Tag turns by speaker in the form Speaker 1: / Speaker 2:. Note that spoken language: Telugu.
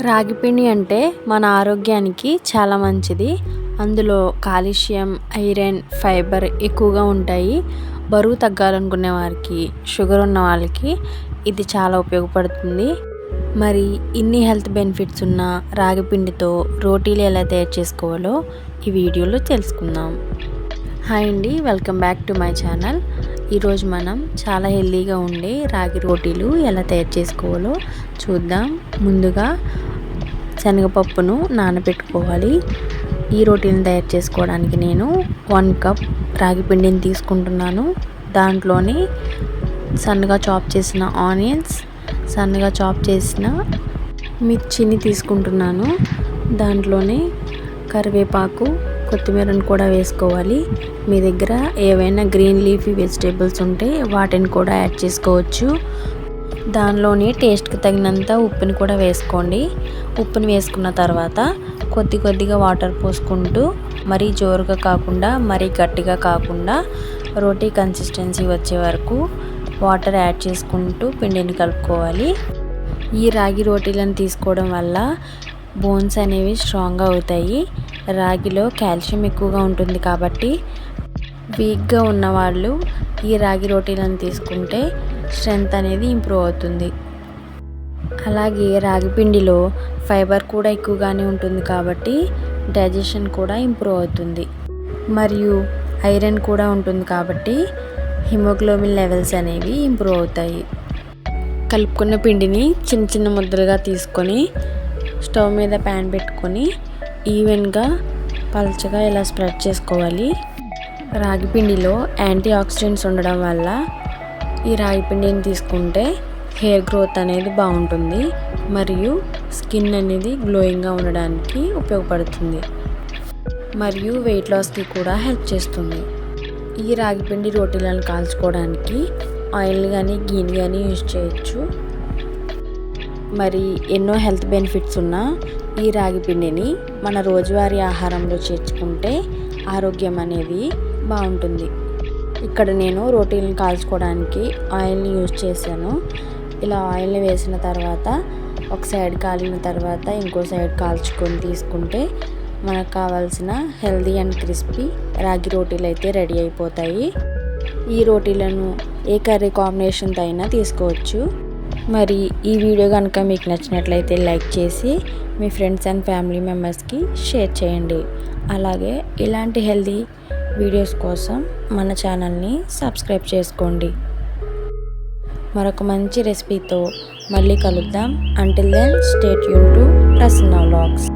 Speaker 1: రాగి పిండి అంటే మన ఆరోగ్యానికి చాలా మంచిది. అందులో కాల్షియం, ఐరన్, ఫైబర్ ఎక్కువగా ఉంటాయి. బరువు తగ్గాలనుకునే వారికి, షుగర్ ఉన్న వాళ్ళకి ఇది చాలా ఉపయోగపడుతుంది. మరి ఇన్ని హెల్త్ బెనిఫిట్స్ ఉన్న రాగి పిండితో రోటీలు ఎలా తయారు చేసుకోవాలో ఈ వీడియోలో తెలుసుకుందాం. హాయ్ అండి, welcome back to my channel. ఈరోజు మనం చాలా హెల్తీగా ఉండే రాగి రోటీలు ఎలా తయారు చేసుకోవాలో చూద్దాం. ముందుగా శనగపప్పును నానబెట్టుకోవాలి. ఈ రోటీలను తయారు చేసుకోవడానికి నేను 1 కప్ రాగి పిండిని తీసుకుంటున్నాను. దాంట్లోని సన్నగా చాప్ చేసిన ఆనియన్స్, సన్నగా చాప్ చేసిన మిర్చిని తీసుకుంటున్నాను. దాంట్లోనే కరివేపాకు, కొత్తిమీరను కూడా వేసుకోవాలి. మీ దగ్గర ఏవైనా గ్రీన్ లీఫీ వెజిటేబుల్స్ ఉంటే వాటిని కూడా యాడ్ చేసుకోవచ్చు. దానిలోని టేస్ట్కి తగినంత ఉప్పుని కూడా వేసుకోండి. ఉప్పుని వేసుకున్న తర్వాత కొద్దిగా వాటర్ పోసుకుంటూ, మరీ జోరుగా కాకుండా మరీ గట్టిగా కాకుండా రోటీ కన్సిస్టెన్సీ వచ్చే వరకు వాటర్ యాడ్ చేసుకుంటూ పిండిని కలుపుకోవాలి. ఈ రాగి రోటీలను తీసుకోవడం వల్ల బోన్స్ అనేవి స్ట్రాంగ్గా అవుతాయి. రాగిలో కాల్షియం ఎక్కువగా ఉంటుంది కాబట్టి వీక్గా ఉన్నవాళ్ళు ఈ రాగి రోటీలను తీసుకుంటే స్ట్రెంగ్త్ అనేది ఇంప్రూవ్ అవుతుంది. అలాగే రాగి పిండిలో ఫైబర్ కూడా ఎక్కువగానే ఉంటుంది కాబట్టి డైజెషన్ కూడా ఇంప్రూవ్ అవుతుంది. మరియు ఐరన్ కూడా ఉంటుంది కాబట్టి హిమోగ్లోబిన్ లెవెల్స్ అనేవి ఇంప్రూవ్ అవుతాయి. కలుపుకున్న పిండిని చిన్న చిన్న ముద్దలుగా తీసుకొని స్టవ్ మీద ప్యాన్ పెట్టుకొని ఈవెన్గా పల్చగా ఇలా స్ప్రెడ్ చేసుకోవాలి. రాగి పిండిలో యాంటీ ఆక్సిడెంట్స్ ఉండడం వల్ల ఈ రాగి పిండిని తీసుకుంటే హెయిర్ గ్రోత్ అనేది బాగుంటుంది. మరియు స్కిన్ అనేది గ్లోయింగ్గా ఉండడానికి ఉపయోగపడుతుంది. మరియు వెయిట్ లాస్కి కూడా హెల్ప్ చేస్తుంది. ఈ రాగి పిండి రోటీలను కాల్చుకోవడానికి ఆయిల్ కానీ గీని కానీ యూజ్ చేయొచ్చు. మరి ఎన్నో హెల్త్ బెనిఫిట్స్ ఉన్న ఈ రాగి పిండిని మన రోజువారీ ఆహారంలో చేర్చుకుంటే ఆరోగ్యం అనేది బాగుంటుంది. ఇక్కడ నేను రోటీలను కాల్చుకోవడానికి ఆయిల్ని యూజ్ చేశాను. ఇలా ఆయిల్ని వేసిన తర్వాత ఒక సైడ్ కాలిన తర్వాత ఇంకో సైడ్ కాల్చుకొని తీసుకుంటే మనకు కావాల్సిన హెల్దీ అండ్ క్రిస్పీ రాగి రోటీలు అయితే రెడీ అయిపోతాయి. ఈ రోటీలను ఏ కర్రీ కాంబినేషన్తో అయినా తీసుకోవచ్చు. మరి ఈ వీడియో కనుక మీకు నచ్చినట్లయితే లైక్ చేసి మీ ఫ్రెండ్స్ అండ్ ఫ్యామిలీ మెంబర్స్కి షేర్ చేయండి. అలాగే ఇలాంటి హెల్దీ వీడియోస్ కోసం మన ఛానల్ని సబ్స్క్రైబ్ చేసుకోండి. మరొక మంచి రెసిపీతో మళ్ళీ కలుద్దాం. Until then stay tuned to Prasanna vlogs.